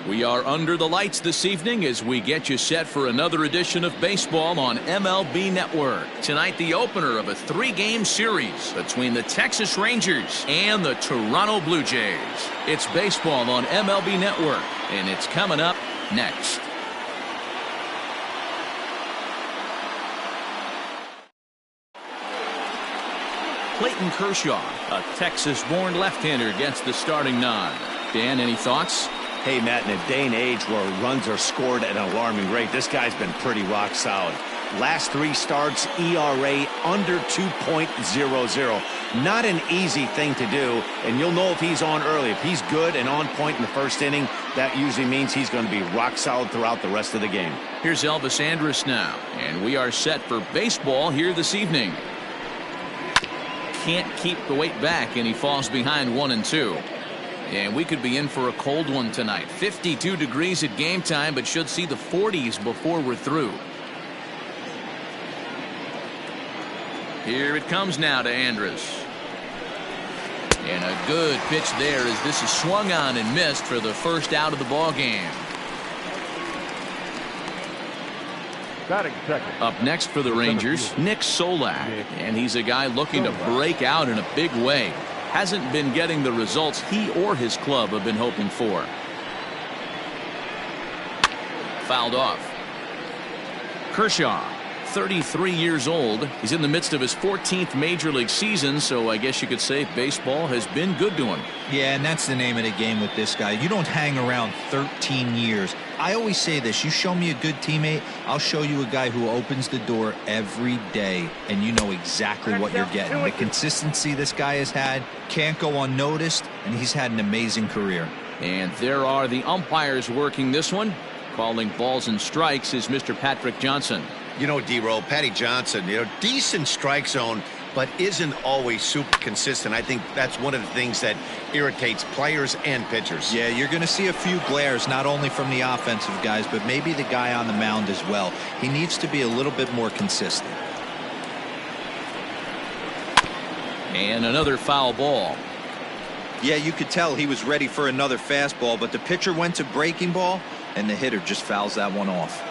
We are under the lights this evening as we get you set for another edition of baseball on MLB Network. Tonight, the opener of a 3-game series between the Texas Rangers and the Toronto Blue Jays. It's baseball on MLB Network, and it's coming up next. Clayton Kershaw, a Texas-born left-hander, gets the starting nod. Dan, any thoughts? Hey, Matt, in a day and age where runs are scored at an alarming rate, this guy's been pretty rock solid. Last 3 starts, ERA under 2.00. Not an easy thing to do, and you'll know if he's on early. If he's good and on point in the first inning, that usually means he's going to be rock solid throughout the rest of the game. Here's Elvis Andrus now, and we are set for baseball here this evening. Can't keep the weight back, and he falls behind 1-2. And we could be in for a cold one tonight. 52 degrees at game time, but should see the 40s before we're through. Here it comes now to Andrus. And a good pitch there as this is swung on and missed for the first out of the ball game. Up next for the Rangers, Nick Solak. And he's a guy looking to break out in a big way. Hasn't been getting the results he or his club have been hoping for. Fouled off. Kershaw, 33 years old. He's in the midst of his 14th major league season, so I guess you could say baseball has been good to him. Yeah, and that's the name of the game with this guy. You don't hang around 13 years. I always say this, you show me a good teammate, I'll show you a guy who opens the door every day, and you know exactly what you're getting. The consistency this guy has had can't go unnoticed, and he's had an amazing career. And there are the umpires working this one. Calling balls and strikes is Mr. Patrick Johnson. You know, D-Roll, Patty Johnson, decent strike zone, but isn't always super consistent. I think that's one of the things that irritates players and pitchers. Yeah, you're going to see a few glares, not only from the offensive guys, but maybe the guy on the mound as well. He needs to be a little bit more consistent. And another foul ball. Yeah, you could tell he was ready for another fastball, but the pitcher went to breaking ball, and the hitter just fouls that one off.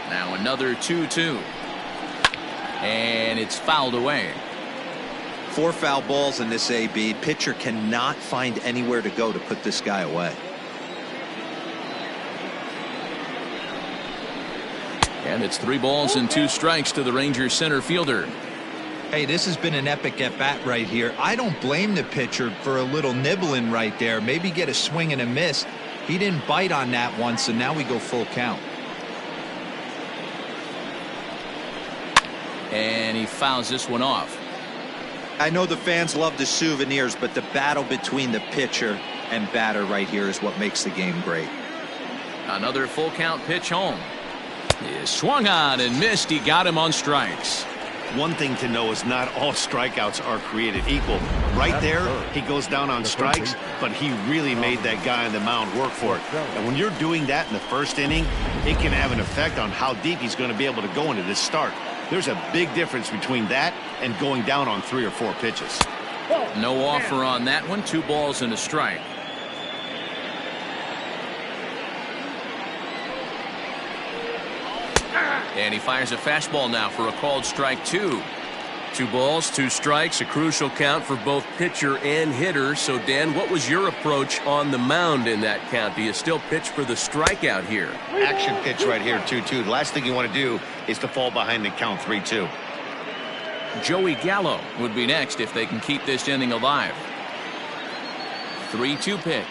Now another 2-2. And it's fouled away. 4 foul balls in this AB. Pitcher cannot find anywhere to go to put this guy away. And it's 3 balls and 2 strikes to the Rangers center fielder. Hey, this has been an epic at-bat right here. I don't blame the pitcher for a little nibbling right there. Maybe get a swing and a miss. He didn't bite on that one, so now we go full count. And he fouls this one off. I know the fans love the souvenirs, but the battle between the pitcher and batter right here is what makes the game great. Another full count pitch home. He swung on and missed. He got him on strikes. One thing to know is not all strikeouts are created equal. Right there, he goes down on strikes, but he really made that guy on the mound work for it. And when you're doing that in the first inning, it can have an effect on how deep he's going to be able to go into this start. There's a big difference between that and going down on 3 or 4 pitches. No offer on that one. 2 balls and a strike. And he fires a fastball now for a called strike 2. 2 balls, 2 strikes, a crucial count for both pitcher and hitter. So, Dan, what was your approach on the mound in that count? Do you still pitch for the strikeout here? Action pitch right here, 2-2. The last thing you want to do is to fall behind the count 3-2. Joey Gallo would be next if they can keep this inning alive. 3-2 pitch.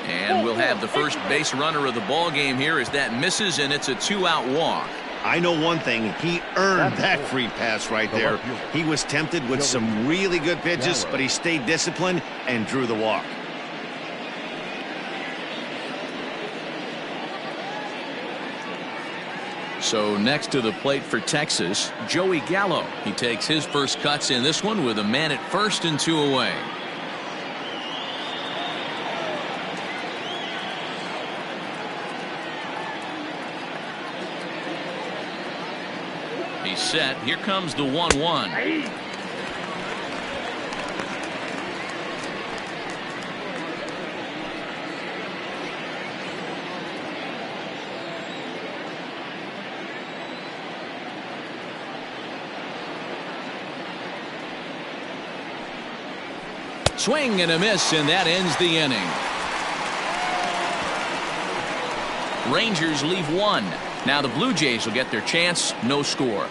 And we'll have the first base runner of the ball game here as that misses, and it's a 2-out walk. I know one thing. He earned that free pass right there. He was tempted with some really good pitches, but he stayed disciplined and drew the walk. So next to the plate for Texas, Joey Gallo. He takes his first cuts in this one with a man at first and 2 away. He's set. Here comes the 1-1. Swing and a miss, and that ends the inning. Rangers leave one. Now the Blue Jays will get their chance. No score.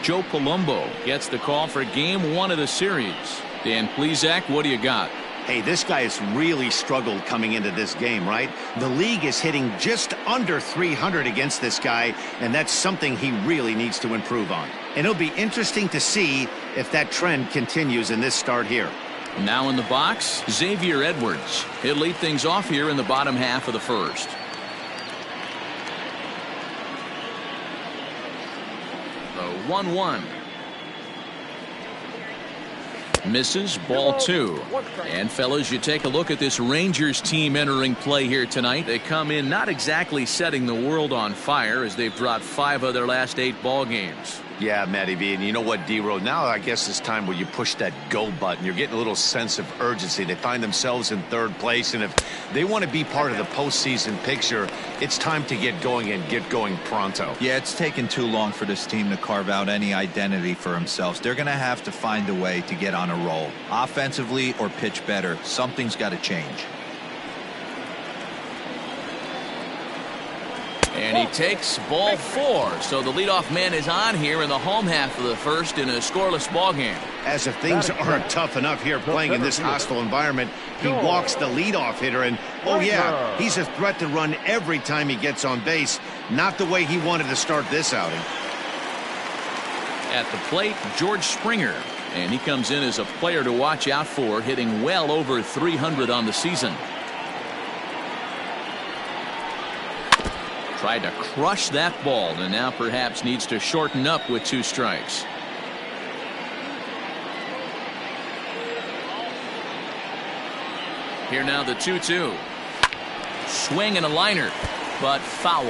Joe Palumbo gets the call for game one of the series. Dan Plesac, what do you got? Hey, this guy has really struggled coming into this game, right? The league is hitting just under 300 against this guy, and that's something he really needs to improve on. And it'll be interesting to see if that trend continues in this start here. Now in the box, Xavier Edwards. He'll lead things off here in the bottom half of the first. The 1-1. Misses, ball two. And fellas, you take a look at this Rangers team entering play here tonight. They come in not exactly setting the world on fire, as they've dropped 5 of their last 8 ball games. Yeah, Matty B, and you know what, D-Row, now I guess it's time where you push that go button. You're getting a little sense of urgency. They find themselves in 3rd place, and if they want to be part of the postseason picture, it's time to get going and get going pronto. Yeah, it's taken too long for this team to carve out any identity for themselves. They're going to have to find a way to get on a roll, offensively or pitch better. Something's got to change. And he takes ball 4. So the leadoff man is on here in the home half of the first in a scoreless ball game. As if things aren't tough enough here playing in this hostile environment, he walks the leadoff hitter, and oh yeah, he's a threat to run every time he gets on base. Not the way he wanted to start this outing. At the plate, George Springer. And he comes in as a player to watch out for, hitting well over 300 on the season. Tried to crush that ball, and now perhaps needs to shorten up with 2 strikes. Here now the 2-2. Swing and a liner, but foul.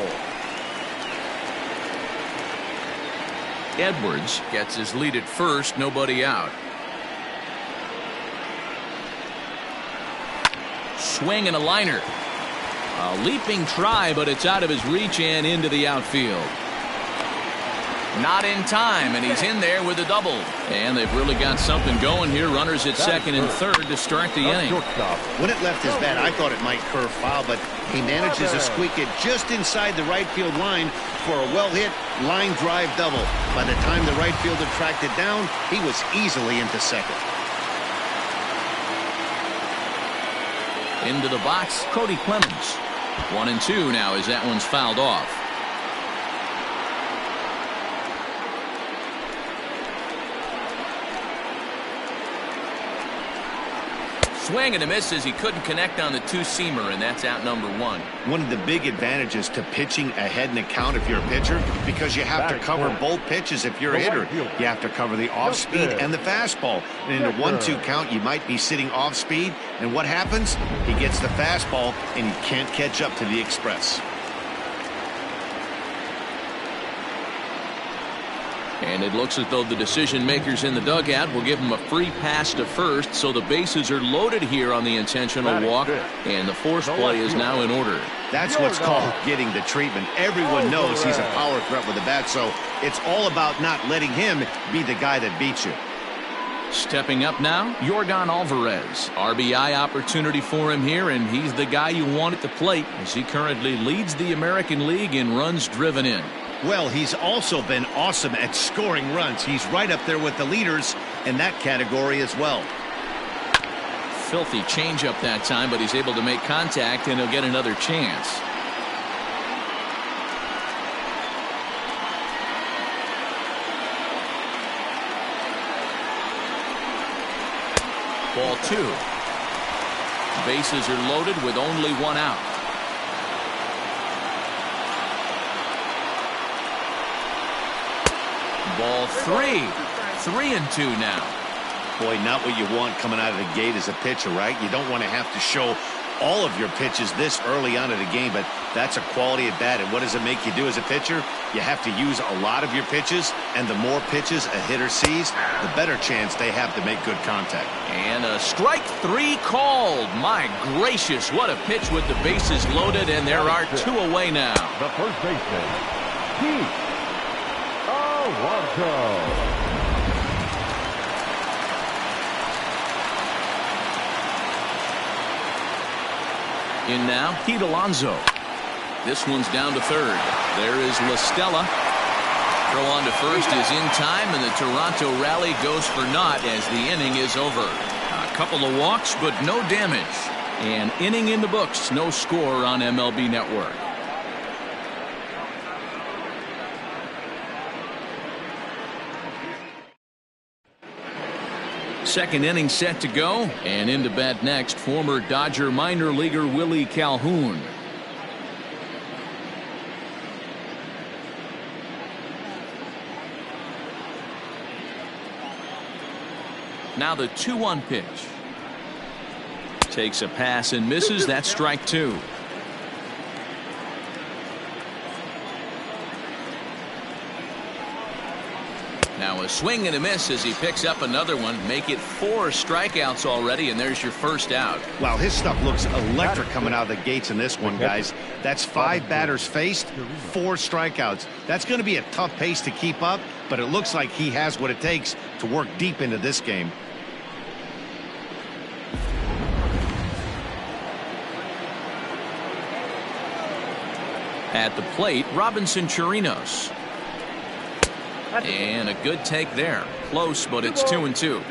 Edwards gets his lead at first, nobody out. Swing and a liner. A leaping try, but it's out of his reach and into the outfield. Not in time, and he's in there with a double. And they've really got something going here. Runners at second and third to start the inning. When it left his bat, I thought it might curve foul, but he manages to squeak it just inside the right field line for a well-hit line drive double. By the time the right fielder tracked it down, he was easily into second. Into the box, Cody Clemens. 1-2 now as that one's fouled off. Swing and a miss as he couldn't connect on the 2-seamer, and that's out number 1. One of the big advantages to pitching ahead in a count if you're a pitcher, because you have to cover both pitches if you're a hitter. You have to cover the off-speed and the fastball. And in a 1-2 count, you might be sitting off-speed, and what happens? He gets the fastball, and he can't catch up to the express. And it looks as though the decision makers in the dugout will give him a free pass to first, so the bases are loaded here on the intentional walk, and the force play is now in order. That's what's called getting the treatment. Everyone knows he's a power threat with the bat, so it's all about not letting him be the guy that beats you. Stepping up now, Yordan Alvarez. RBI opportunity for him here, and he's the guy you want at the plate as he currently leads the American League in runs driven in. Well, he's also been awesome at scoring runs. He's right up there with the leaders in that category as well. Filthy changeup that time, but he's able to make contact, and he'll get another chance. Ball 2. Bases are loaded with only 1 out. Ball 3. 3-2 now. Boy, not what you want coming out of the gate as a pitcher, right? You don't want to have to show all of your pitches this early on in the game, but that's a quality at bat. And what does it make you do as a pitcher? You have to use a lot of your pitches, and the more pitches a hitter sees, the better chance they have to make good contact. And a strike 3 called. My gracious, what a pitch with the bases loaded, and there are 2 away now. The first baseman, Pete Alonso. In now, Pete Alonso. This one's down to third. There is La Stella. Throw on to first is in time, and the Toronto rally goes for naught as the inning is over. A couple of walks, but no damage. An inning in the books, no score on MLB Network. Second inning set to go, and into bat next, former Dodger minor leaguer Willie Calhoun. Now the 2-1 pitch. Takes a pass and misses. That's strike 2. Now a swing and a miss as he picks up another one. Make it 4 strikeouts already, and there's your first out. Wow, his stuff looks electric coming out of the gates in this one, guys. That's 5 batters faced, 4 strikeouts. That's going to be a tough pace to keep up, but it looks like he has what it takes to work deep into this game. At the plate, Robinson Chirinos. And a good take there. Close, but it's 2-2.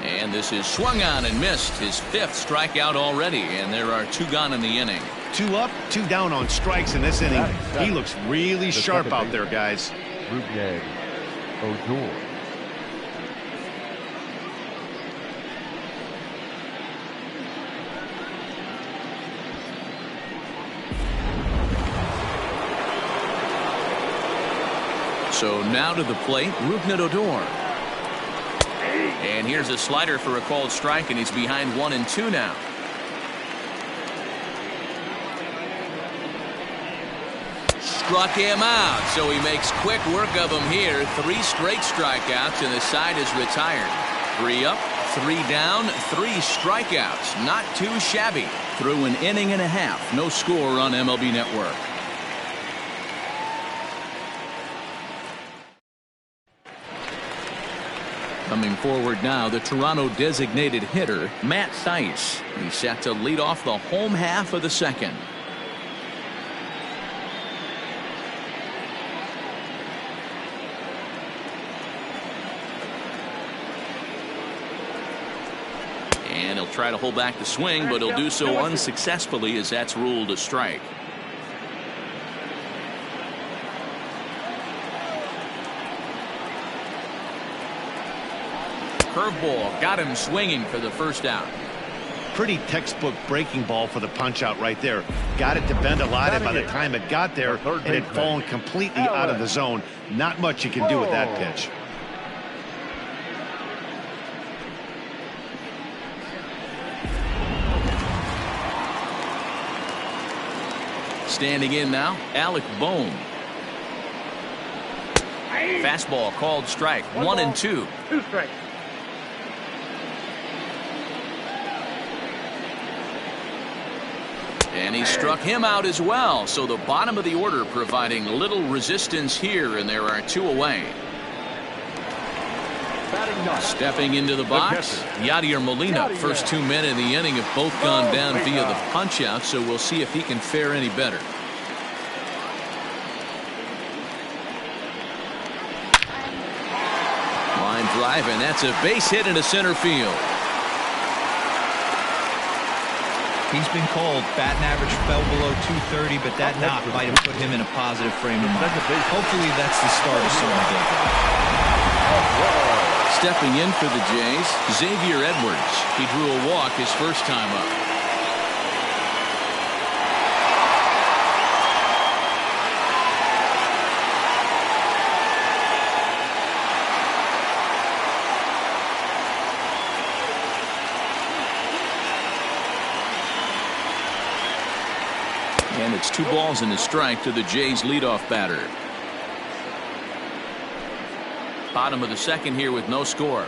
And this is swung on and missed. His 5th strikeout already, and there are 2 gone in the inning. 2 up, 2 down on strikes in this inning. He looks really sharp out there, guys. Rougned Odor. So now to the plate, Rougned Odor. And here's a slider for a called strike, and he's behind 1-2 now. Struck him out, so he makes quick work of him here. 3 straight strikeouts, and the side is retired. 3 up, 3 down, 3 strikeouts. Not too shabby. Through an inning and a half. No score on MLB Network. Coming forward now, the Toronto designated hitter, Matt Thaiss. He's set to lead off the home half of the second. And he'll try to hold back the swing, but he'll do so unsuccessfully as that's ruled a strike. Curveball got him swinging for the first out. Pretty textbook breaking ball for the punch out right there. Got it to bend a lot, and by the time it got there, it had fallen completely out of the zone. Not much you can do with that pitch. Standing in now, Alec Bohm. Fastball called strike. 1-2. 2 strikes. And he struck him out as well. So the bottom of the order providing little resistance here, and there are 2 away. Stepping into the box, Yadier Molina. First 2 men in the inning have both gone down via the punch out, so we'll see if he can fare any better. Line drive, and that's a base hit into center field. He's been called batting average fell below 230, but that knock might have put him in a positive frame of mind. Hopefully that's the start of something good. Stepping in for the Jays, Xavier Edwards. He drew a walk his first time up. And it's 2 balls and a strike to the Jays leadoff batter. Bottom of the second here with no score.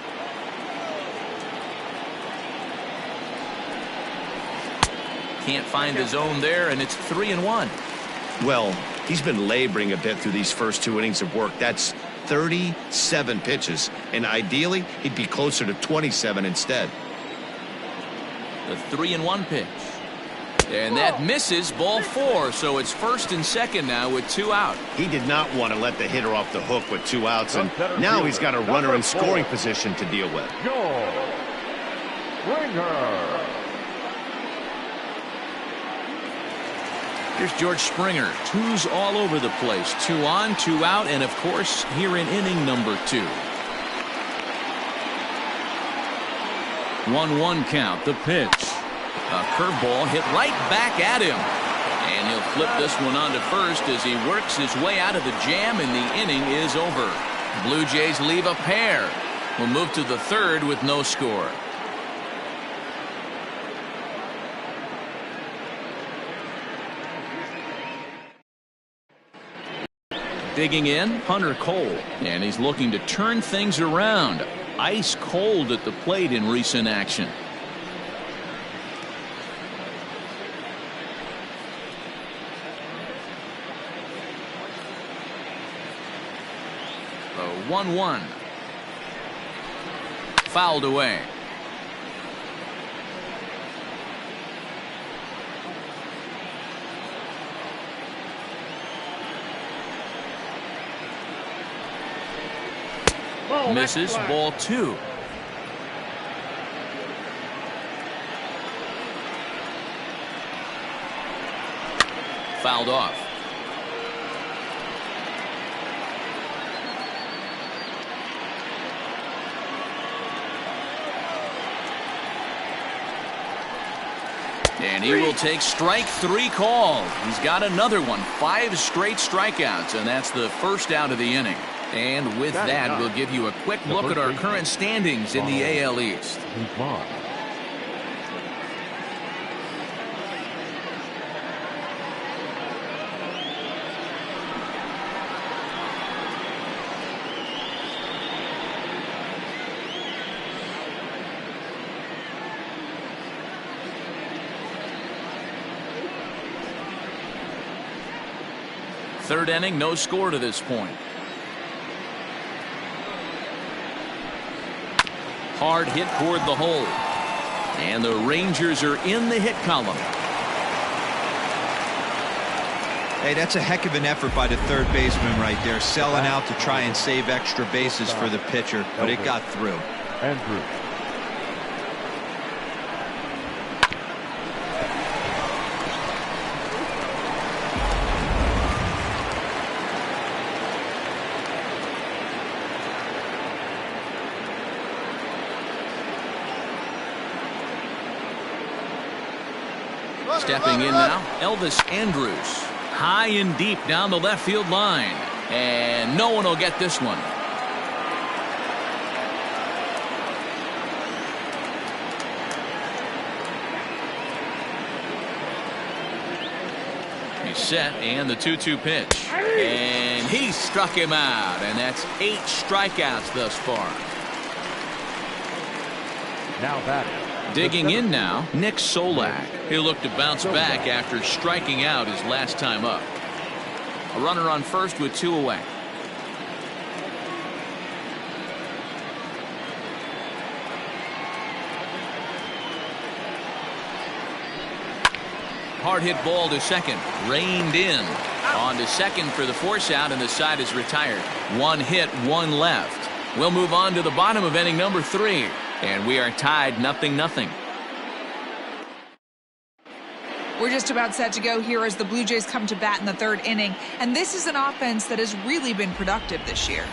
Can't find the zone there, and it's 3-1. Well, he's been laboring a bit through these first 2 innings of work. That's 37 pitches, and ideally he'd be closer to 27 instead. The 3-1 pitch. And that misses, ball 4, so it's first and second now with 2 out. He did not want to let the hitter off the hook with 2 outs, and now he's got a runner in scoring position to deal with. George Springer. Here's George Springer. 2s all over the place. 2 on, 2 out, and of course here in inning number 2. 1-1 count. The pitch. A curveball hit right back at him. And he'll flip this one on to first as he works his way out of the jam, and the inning is over. Blue Jays leave a pair. We'll move to the third with no score. Digging in, Hunter Cole, and he's looking to turn things around. Ice cold at the plate in recent action. The 1-1. Fouled away. Misses, ball 2. Fouled off. And he will take strike 3 call. He's got another one. 5 straight strikeouts, and that's the first out of the inning. And with that, we'll give you a quick look at our current standings in the AL East. Third inning, no score to this point. Hard hit toward the hole. And the Rangers are in the hit column. Hey, that's a heck of an effort by the third baseman right there, selling out to try and save extra bases for the pitcher, but it got through. Andrew. Stepping in now, Elvis Andrus. High and deep down the left field line. And no one will get this one. He's set, and the 2-2 pitch. And he struck him out, and that's 8 strikeouts thus far. Now batting. Digging in now, Nick Solak. He'll look to bounce back after striking out his last time up. A runner on first with 2 away. Hard hit ball to second. Reined in. On to second for the force out, and the side is retired. 1 hit, 1 left. We'll move on to the bottom of inning number 3. And we are tied 0-0. We're just about set to go here as the Blue Jays come to bat in the third inning. And this is an offense that has really been productive this year.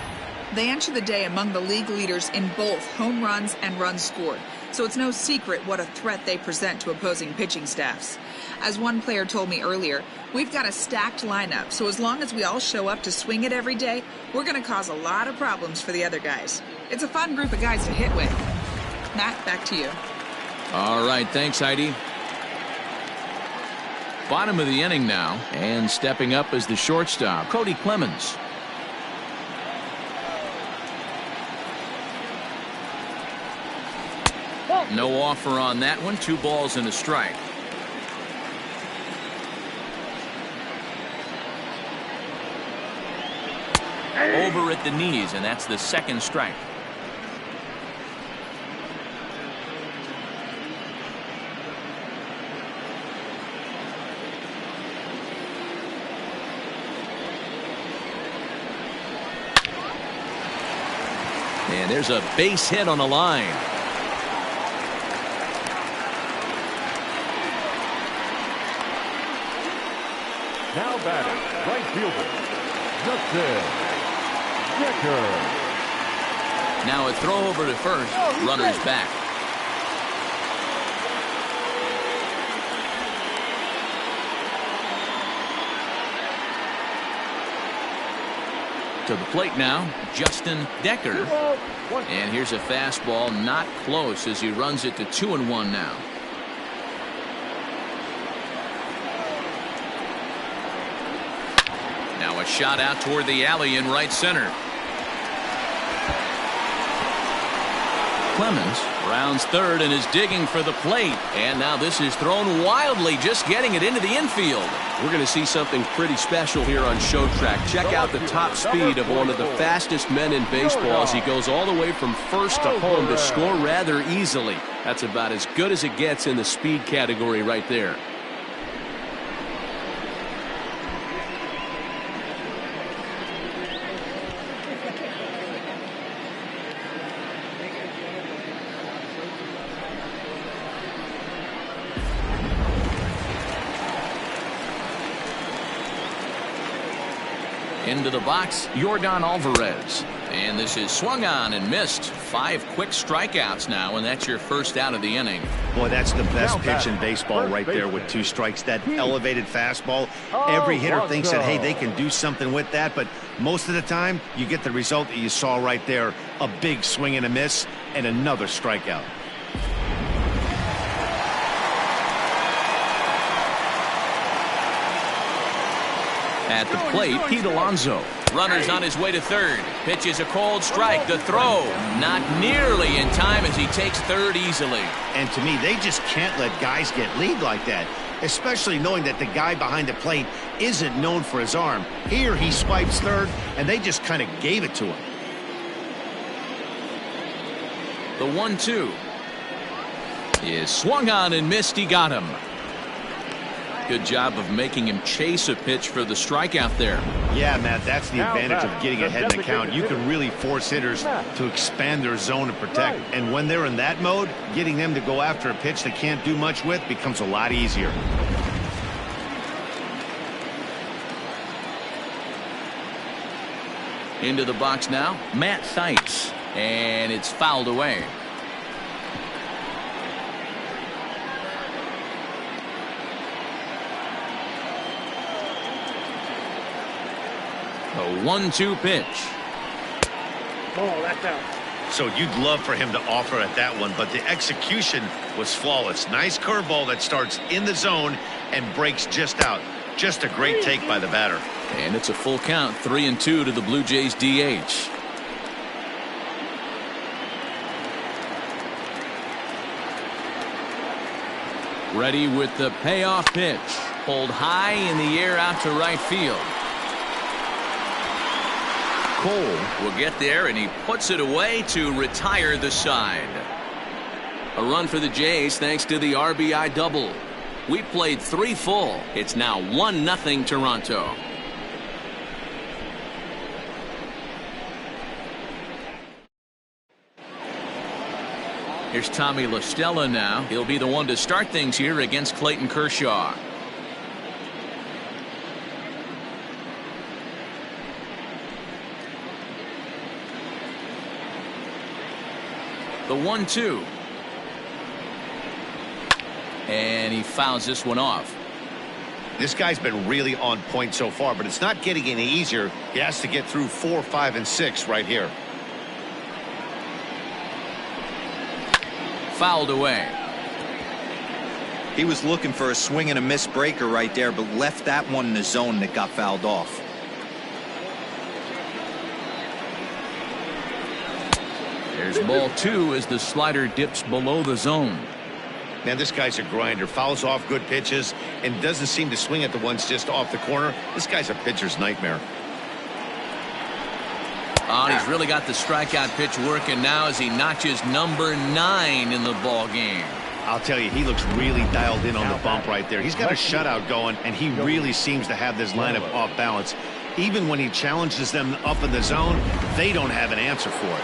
They enter the day among the league leaders in both home runs and runs scored. So it's no secret what a threat they present to opposing pitching staffs. As one player told me earlier, we've got a stacked lineup. So as long as we all show up to swing it every day, we're going to cause a lot of problems for the other guys. It's a fun group of guys to hit with. Matt, back to you. All right. Thanks, Heidi. Bottom of the inning now, and stepping up as the shortstop, Cody Clemens. No offer on that one. 2 balls and a strike. Over at the knees, and that's the 2nd strike. And there's a base hit on the line. Now batting, right fielder, Justin Decker. Now a throw over to first. Runners back. To the plate now, Justin Decker. And here's a fastball not close as he runs it to 2-1 now. Now a shot out toward the alley in right center. Clemens rounds third and is digging for the plate. And now this is thrown wildly, just getting it into the infield. We're going to see something pretty special here on Show Track. Check out the top speed of one of the fastest men in baseball as he goes all the way from first to home to score rather easily. That's about as good as it gets in the speed category right there. Into the box, Yordan Alvarez. And this is swung on and missed. 5 quick strikeouts now, and that's your first out of the inning. Boy, that's the best pitch in baseball right there with 2 strikes. That elevated fastball. Every hitter thinks that, hey, they can do something with that, but most of the time, you get the result that you saw right there. A big swing and a miss, and another strikeout. At the plate, Pete Alonso. Runners on his way to third. Pitches a cold strike. The throw not nearly in time as he takes third easily. And to me, they just can't let guys get lead like that, especially knowing that the guy behind the plate isn't known for his arm. Here he swipes third, and they just kind of gave it to him. The 1-2 is swung on and missed. He got him. Good job of making him chase a pitch for the strikeout there. Yeah, Matt, that's the advantage of getting ahead in the count. You can really force hitters to expand their zone to protect. And when they're in that mode, getting them to go after a pitch they can't do much with becomes a lot easier. Into the box now, Matt Thaiss. And it's fouled away. A 1-2 pitch. Oh, that's out. So you'd love for him to offer at that one, but the execution was flawless. Nice curveball that starts in the zone and breaks just out. Just a great take by the batter. And it's a full count, 3-2 to the Blue Jays DH. Ready with the payoff pitch. Pulled high in the air out to right field. Cole will get there, and he puts it away to retire the side. A run for the Jays thanks to the RBI double. We played 3 full. It's now 1-0 Toronto. Here's Tommy La Stella now. He'll be the one to start things here against Clayton Kershaw. The 1-2. And he fouls this one off. This guy's been really on point so far, but it's not getting any easier. He has to get through 4, 5, and 6 right here. Fouled away. He was looking for a swing and a miss breaker right there, but left that one in the zone that got fouled off. There's ball 2 as the slider dips below the zone. Man, this guy's a grinder. Fouls off good pitches and doesn't seem to swing at the ones just off the corner. This guy's a pitcher's nightmare. Oh, he's really got the strikeout pitch working now as he notches number 9 in the ball game. I'll tell you, he looks really dialed in on the bump right there. He's got a shutout going, and he really seems to have this lineup off balance. Even when he challenges them up in the zone, they don't have an answer for it.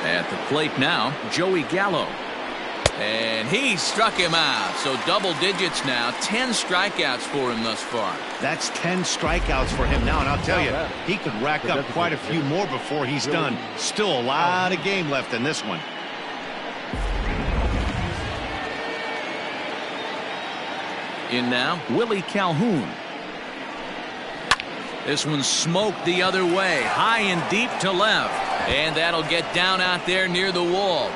At the plate now, Joey Gallo. And he struck him out. So double digits now. 10 strikeouts for him thus far. That's 10 strikeouts for him now. And I'll tell you, he could rack up quite a few more before he's done. Still a lot of game left in this one. In now, Willie Calhoun. This one's smoked the other way. High and deep to left. And that'll get down out there near the wall.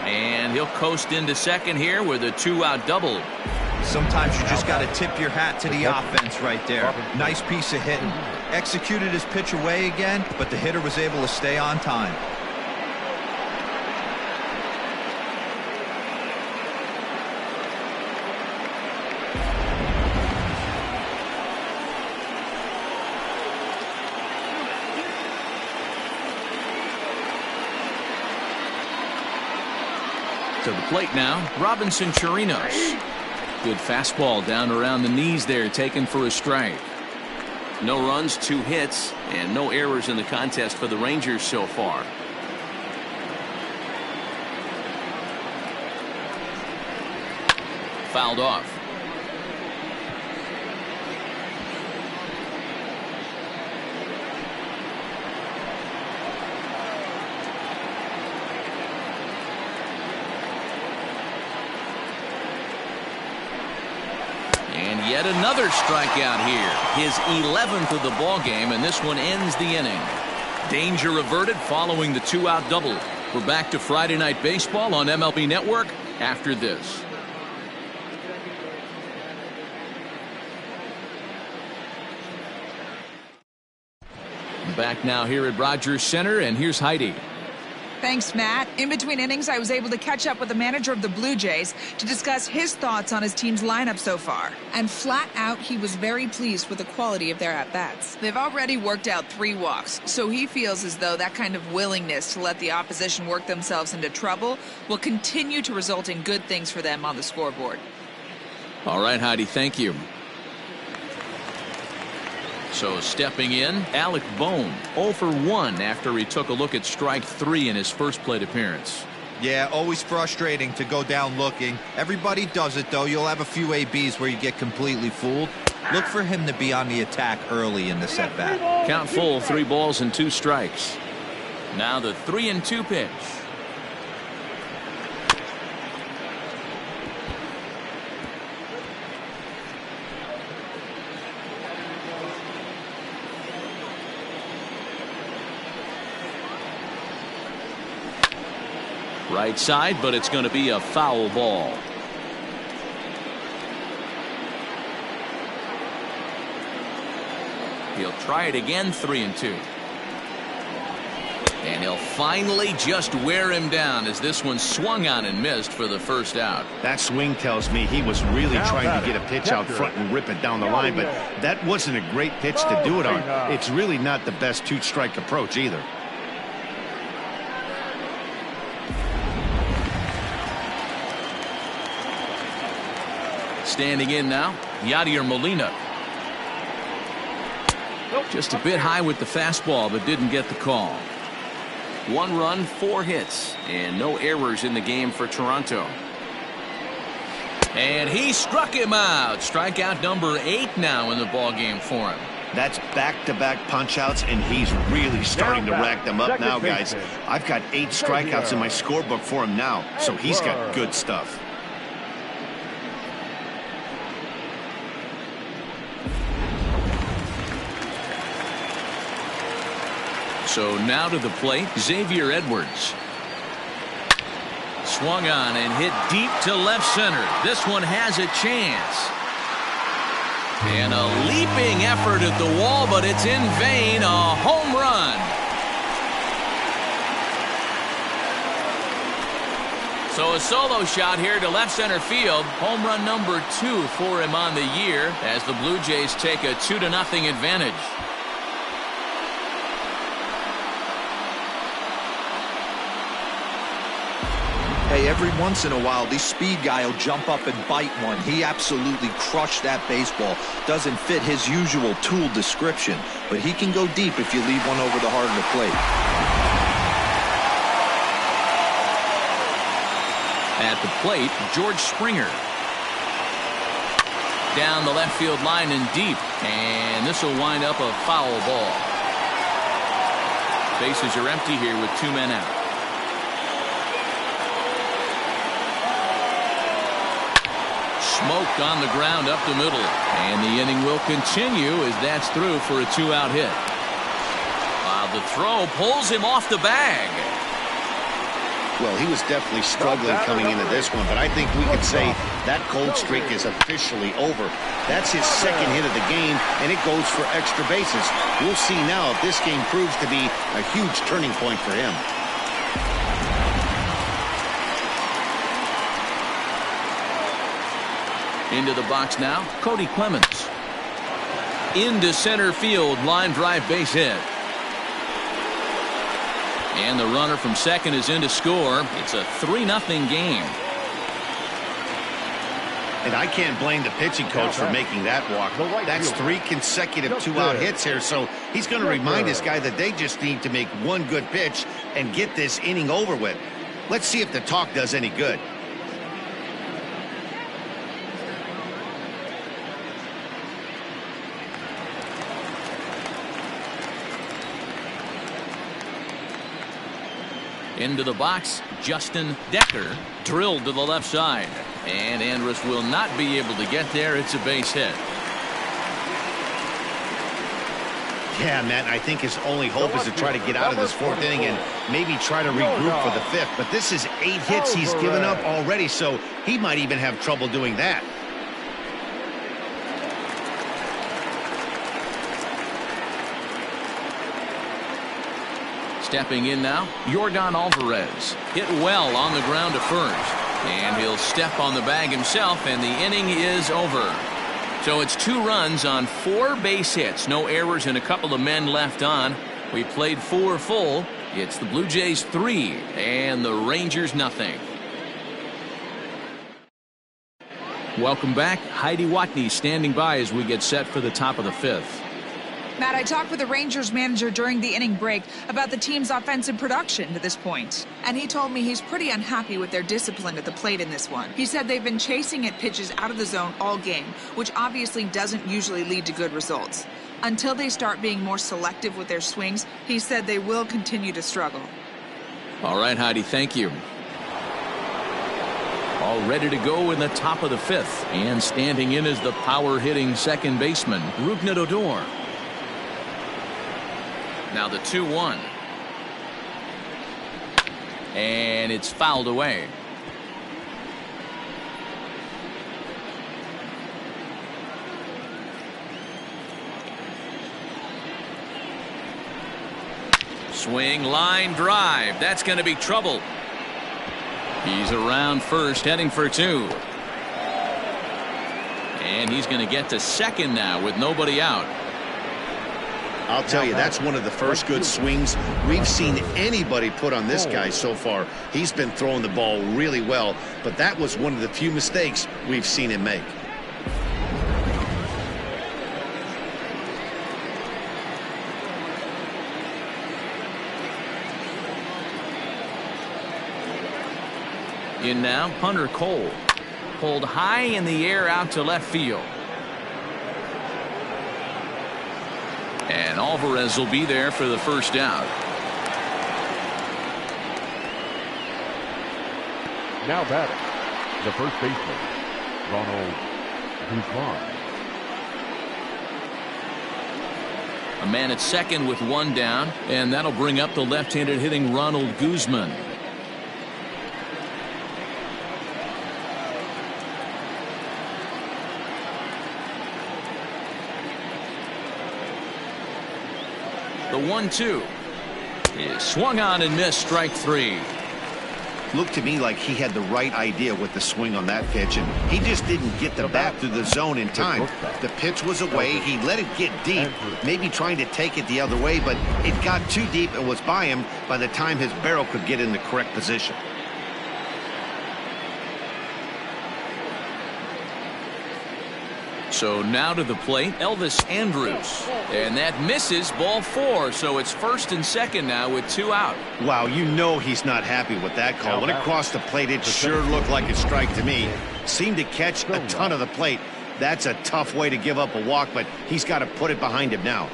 And he'll coast into second here with a 2-out double. Sometimes you just got to tip your hat to the offense right there. Nice piece of hitting. Executed his pitch away again, but the hitter was able to stay on time. To the plate now, Robinson Chirinos. Good fastball down around the knees there, taken for a strike. No runs, 2 hits, and no errors in the contest for the Rangers so far. Fouled off. And yet another strikeout here. His 11th of the ball game, and this one ends the inning. Danger averted following the 2-out double. We're back to Friday Night Baseball on MLB Network after this. Back now here at Rogers Center, and here's Heidi. Thanks, Matt. In between innings, I was able to catch up with the manager of the Blue Jays to discuss his thoughts on his team's lineup so far. And flat out, he was very pleased with the quality of their at-bats. They've already worked out 3 walks, so he feels as though that kind of willingness to let the opposition work themselves into trouble will continue to result in good things for them on the scoreboard. All right, Heidi, thank you. So stepping in, Alec Bohm, 0 for 1 after he took a look at strike 3 in his first plate appearance. Yeah, always frustrating to go down looking. Everybody does it, though. You'll have a few ABs where you get completely fooled. Look for him to be on the attack early in the setback. Count full, 3 balls and 2 strikes. Now the 3-2 pitch. Right side, but it's going to be a foul ball. He'll try it again, 3-2. And he'll finally just wear him down as this one swung on and missed for the first out. That swing tells me he was really trying to get a pitch out front and rip it down the line, but that wasn't a great pitch to do it on. It's really not the best 2-strike approach either. Standing in now, Yadier Molina. Just a bit high with the fastball, but didn't get the call. 1 run, 4 hits, and no errors in the game for Toronto. And he struck him out. Strikeout number 8 now in the ballgame for him. That's back-to-back punch-outs, and he's really starting to rack them up now, guys. I've got 8 strikeouts in my scorebook for him now, so he's got good stuff. So now to the plate, Xavier Edwards. swung on and hit deep to left center. This one has a chance. And a leaping effort at the wall, but it's in vain. A home run. So a solo shot here to left center field. Home run number 2 for him on the year as the Blue Jays take a 2-0 advantage. Hey, every once in a while, this speed guy will jump up and bite one. He absolutely crushed that baseball. Doesn't fit his usual tool description, but he can go deep if you leave one over the heart of the plate. At the plate, George Springer. Down the left field line and deep, and this will wind up a foul ball. Bases are empty here with 2 men out. Smoke on the ground up the middle, and the inning will continue as that's through for a 2-out hit. While the throw pulls him off the bag. Well, he was definitely struggling coming into this one, but I think we could say that cold streak is officially over. That's his second hit of the game, and it goes for extra bases. We'll see now if this game proves to be a huge turning point for him. Into the box now, Cody Clemens. Into center field, line drive base hit. And the runner from second is in to score. It's a 3-0 game. And I can't blame the pitching coach for making that walk. That's 3 consecutive 2-out hits here, so he's going to remind this guy that they just need to make one good pitch and get this inning over with. Let's see if the talk does any good. Into the box, Justin Decker drilled to the left side. And Andrus will not be able to get there. It's a base hit. Yeah, Matt, I think his only hope is to try to get out of this 4th inning and maybe try to regroup for the 5th. But this is 8 hits he's given up already, so he might even have trouble doing that. Stepping in now, Yordan Alvarez. Hit well on the ground to first. And he'll step on the bag himself, and the inning is over. So it's 2 runs on 4 base hits. No errors and a couple of men left on. We played 4 full. It's the Blue Jays 3 and the Rangers nothing. Welcome back. Heidi Watney standing by as we get set for the top of the 5th. Matt, I talked with the Rangers manager during the inning break about the team's offensive production to this point. And he told me he's pretty unhappy with their discipline at the plate in this one. He said they've been chasing at pitches out of the zone all game, which obviously doesn't usually lead to good results. Until they start being more selective with their swings, he said they will continue to struggle. All right, Heidi, thank you. All ready to go in the top of the 5th. And standing in is the power-hitting second baseman, Rougned Odor. Now the 2-1. And it's fouled away. Swing, line drive. That's going to be trouble. He's around first, heading for 2. And he's going to get to second now with nobody out. I'll tell you, that's one of the first good swings we've seen anybody put on this guy so far. He's been throwing the ball really well, but that was one of the few mistakes we've seen him make. In now, Hunter Cole. Pulled high in the air out to left field. And Alvarez will be there for the first out. Now batting, the first baseman, Ronald Guzman. A man at second with 1 down, and that'll bring up the left-handed hitting Ronald Guzman. The 1-2 is swung on and missed. Strike 3. Looked to me like he had the right idea with the swing on that pitch, and he just didn't get the bat through the zone in time. The pitch was away. He let it get deep, maybe trying to take it the other way, but it got too deep and was by him by the time his barrel could get in the correct position. So now to the plate, Elvis Andrus. And that misses, ball 4. So it's first and second now with 2 out. Wow, you know he's not happy with that call. When it crossed the plate, it sure looked like a strike to me. Seemed to catch a ton of the plate. That's a tough way to give up a walk, but he's got to put it behind him now.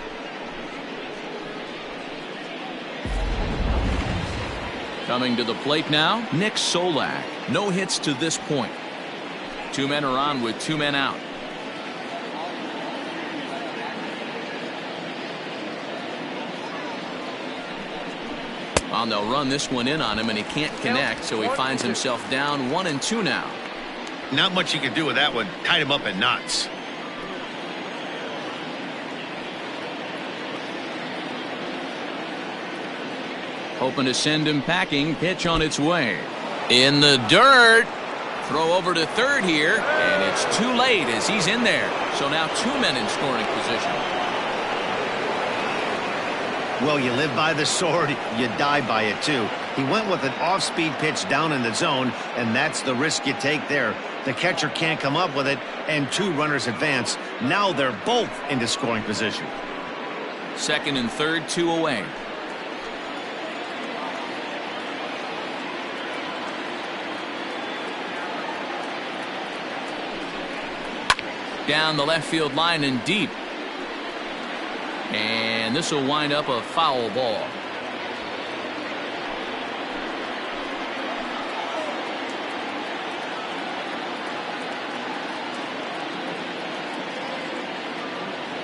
Coming to the plate now, Nick Solak. No hits to this point. 2 men are on with 2 men out. Well, they'll run this one in on him, and he can't connect, so he finds himself down 1-2 now. Not much you can do with that one. Tied him up in knots. Hoping to send him packing. Pitch on its way. In the dirt. Throw over to third here, and it's too late as he's in there. So now 2 men in scoring position. Well, you live by the sword, you die by it too. He went with an off-speed pitch down in the zone, and that's the risk you take there. The catcher can't come up with it, and 2 runners advance. Now they're both into scoring position. Second and third, 2 away. Down the left field line and deep. And this will wind up a foul ball.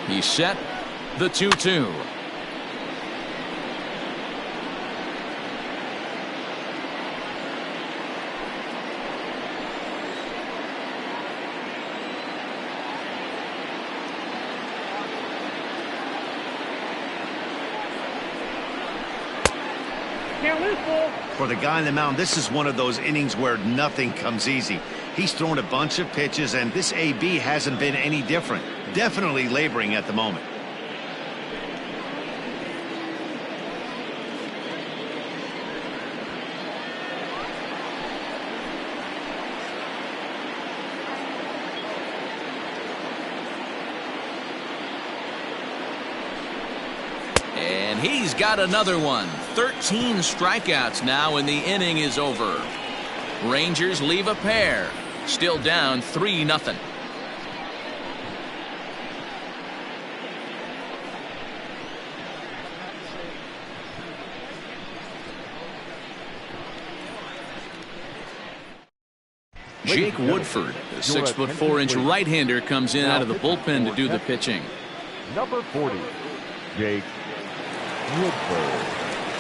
He's set. The 2-2. For the guy on the mound, this is one of those innings where nothing comes easy. He's thrown a bunch of pitches, and this AB hasn't been any different. Definitely laboring at the moment. And he's got another one. 13 strikeouts now, and the inning is over. Rangers leave a pair. Still down 3-0. Jake Woodford, the 6'4" right-hander, comes in out of the bullpen to do the pitching. Number 40, Jake Woodford.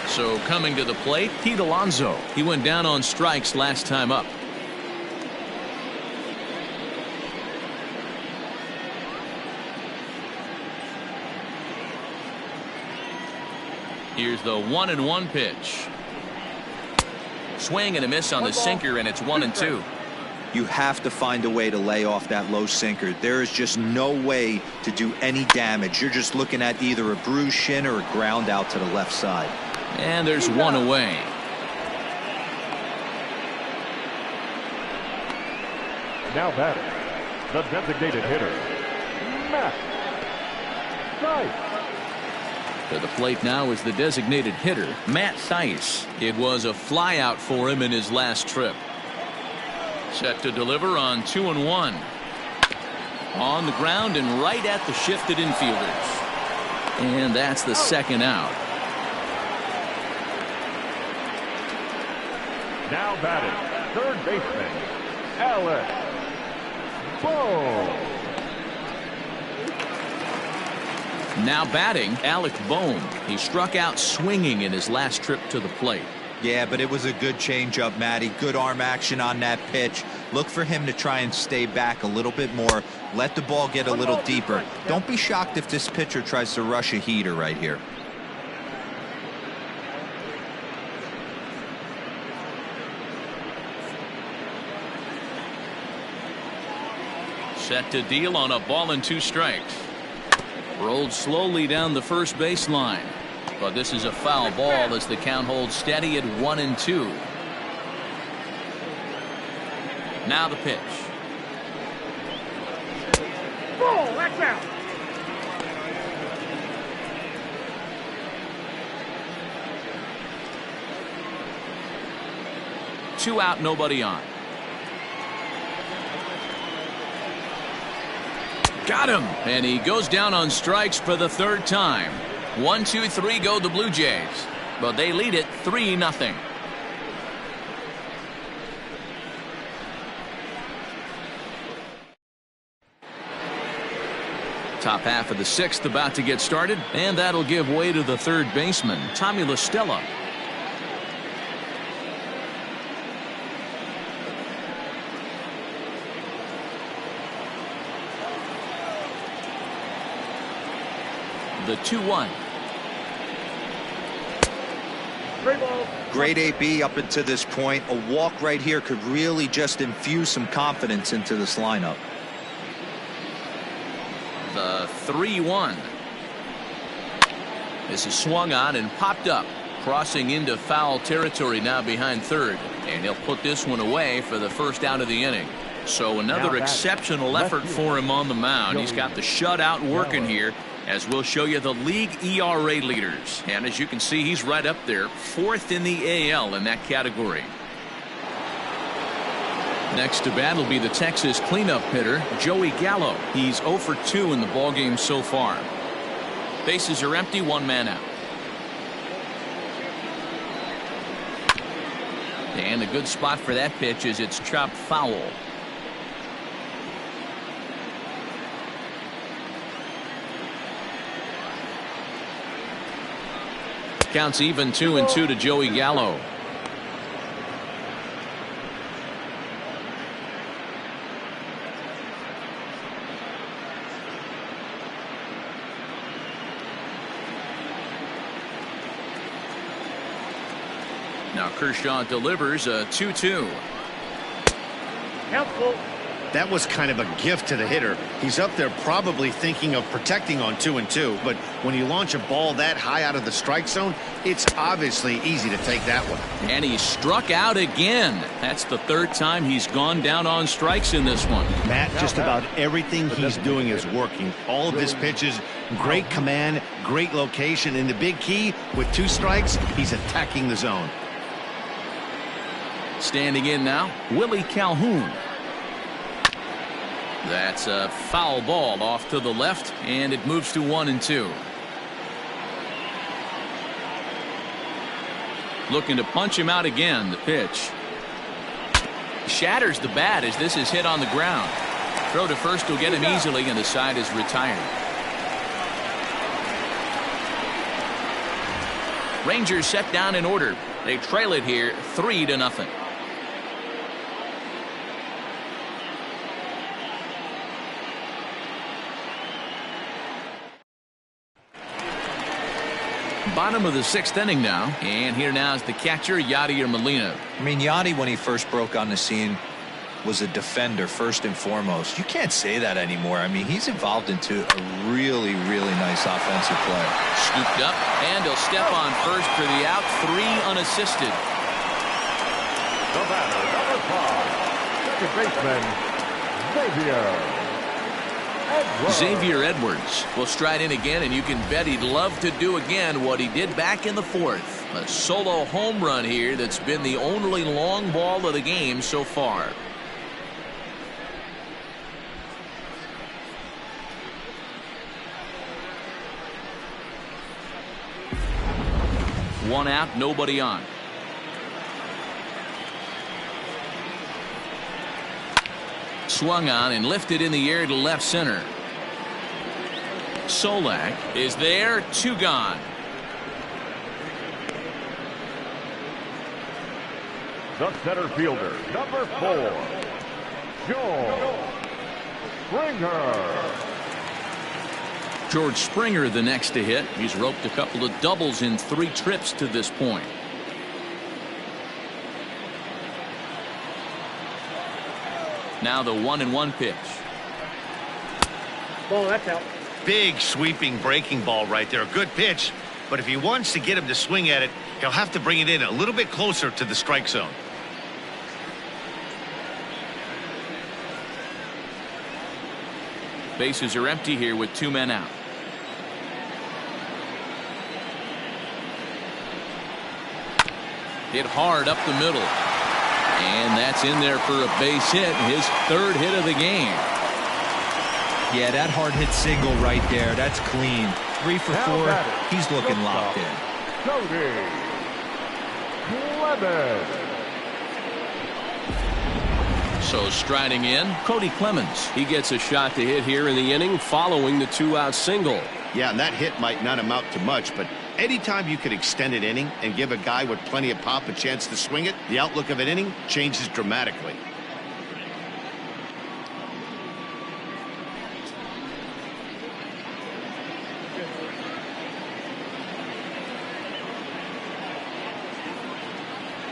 So coming to the plate, Pete Alonso. He went down on strikes last time up. Here's the 1-1 pitch. Swing and a miss on the sinker, and it's 1-2. You have to find a way to lay off that low sinker. There is just no way to do any damage. You're just looking at either a bruised shin or a ground out to the left side. And there's one away. Now batting, the designated hitter, Matt Thaiss. To the plate now is the designated hitter, Matt Thaiss. It was a flyout for him in his last trip. Set to deliver on 2-1. On the ground and right at the shifted infielders. And that's the second out. Now batting, third baseman, Alec Bohm. Now batting, Alec Bohm. He struck out swinging in his last trip to the plate. Yeah, but it was a good changeup, Matty. Good arm action on that pitch. Look for him to try and stay back a little bit more. Let the ball get a little deeper. Don't be shocked if this pitcher tries to rush a heater right here. Set to deal on a ball and 2 strikes. Rolled slowly down the first baseline. But this is a foul ball as the count holds steady at 1-2. Now the pitch. Ball, that's out. Two out, nobody on. Got him. And he goes down on strikes for the 3rd time. 1, 2, 3 go the Blue Jays. But they lead it 3-0. Top half of the 6th about to get started, and that'll give way to the 3rd baseman, Tommy La Stella. The 2-1. Great AB up until this point. A walk right here could really just infuse some confidence into this lineup. The 3-1. This is swung on and popped up, crossing into foul territory now behind 3rd, and he'll put this one away for the 1st out of the inning. So another exceptional effort for him on the mound. He's got the shutout working here, as we'll show you the league ERA leaders. And as you can see, he's right up there, 4th in the AL in that category. Next to bat will be the Texas cleanup hitter, Joey Gallo. He's 0 for 2 in the ballgame so far. Bases are empty, 1 man out. And a good spot for that pitch is it's chopped foul. Counts even 2-2 to Joey Gallo. Now Kershaw delivers a 2-2. Helpful. That was kind of a gift to the hitter. He's up there probably thinking of protecting on 2-2, but when you launch a ball that high out of the strike zone, it's obviously easy to take that one. And he struck out again. That's the 3rd time he's gone down on strikes in this one. Matt, just about everything he's doing is working. All of his pitches, great command, great location, and the big key, with 2 strikes, he's attacking the zone. Standing in now, Willie Calhoun. That's a foul ball off to the left, and it moves to 1-2. Looking to punch him out again. The pitch shatters the bat as this is hit on the ground. Throw to first will get him easily, and the side is retired. Rangers set down in order. They trail it here 3-0. Bottom of the 6th inning now, and here now is the catcher, Yadier Molina. I mean, Yadi, when he first broke on the scene, was a defender first and foremost. You can't say that anymore. I mean, he's evolved into a really, really nice offensive player. Scooped up, and he'll step on first for the out, 3 unassisted. The batter, number 5, second baseman, Xavier Edwards will stride in again, and you can bet he'd love to do again what he did back in the 4th. A solo home run here that's been the only long ball of the game so far. One out, nobody on. Swung on and lifted in the air to left center. Solak is there, 2 gone. The center fielder, number 4, George Springer. George Springer the next to hit. He's roped a couple of doubles in 3 trips to this point. Now the 1-1 pitch. Ball, that's out. Big sweeping breaking ball right there. A good pitch. But if he wants to get him to swing at it, he'll have to bring it in a little bit closer to the strike zone. Bases are empty here with 2 men out. Hit hard up the middle. And that's in there for a base hit. His 3rd hit of the game. Yeah, that hard hit single right there. That's clean. 3 for 4. He's looking locked in. Cody Clemens. So striding in, Cody Clemens. He gets a shot to hit here in the inning following the 2-out single. Yeah, and that hit might not amount to much, but anytime you could extend an inning and give a guy with plenty of pop a chance to swing it, the outlook of an inning changes dramatically.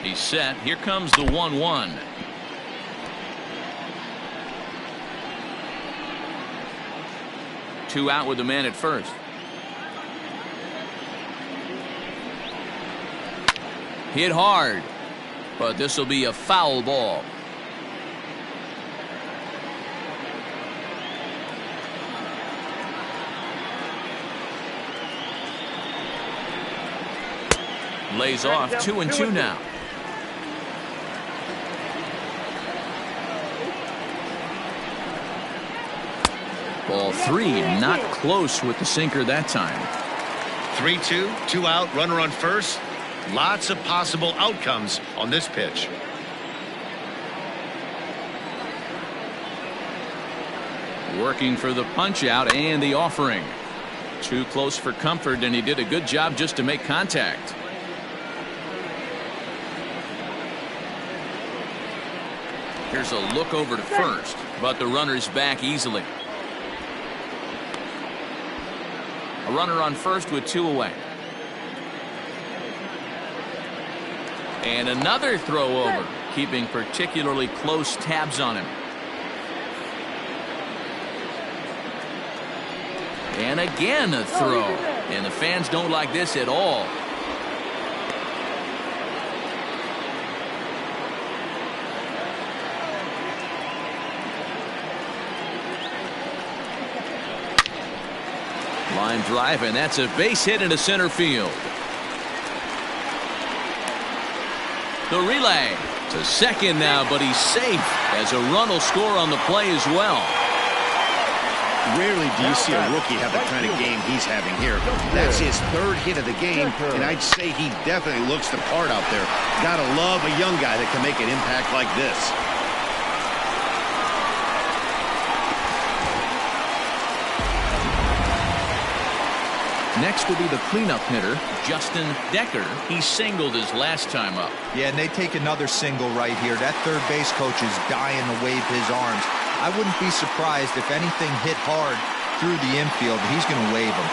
He's set. Here comes the 1-1. Two out with the man at first. Hit hard, but this will be a foul ball. Lays off. 2-2 now. Ball 3, not close with the sinker that time. 3-2, 2 out, runner on first. Lots of possible outcomes on this pitch. Working for the punch out and the offering. Too close for comfort, and he did a good job just to make contact. Here's a look over to first, but the runner's back easily. A runner on first with 2 away. And another throw over, keeping particularly close tabs on him. And again a throw. And the fans don't like this at all. Line drive, and that's a base hit into center field. The relay to second now, but he's safe as a run will score on the play as well. Rarely do you see a rookie have the kind of game he's having here. That's his 3rd hit of the game, and I'd say he definitely looks the part out there. Gotta love a young guy that can make an impact like this. Next will be the cleanup hitter, Justin Decker. He singled his last time up. Yeah, and they take another single right here. That third base coach is dying to wave his arms. I wouldn't be surprised if anything hit hard through the infield. He's going to wave them.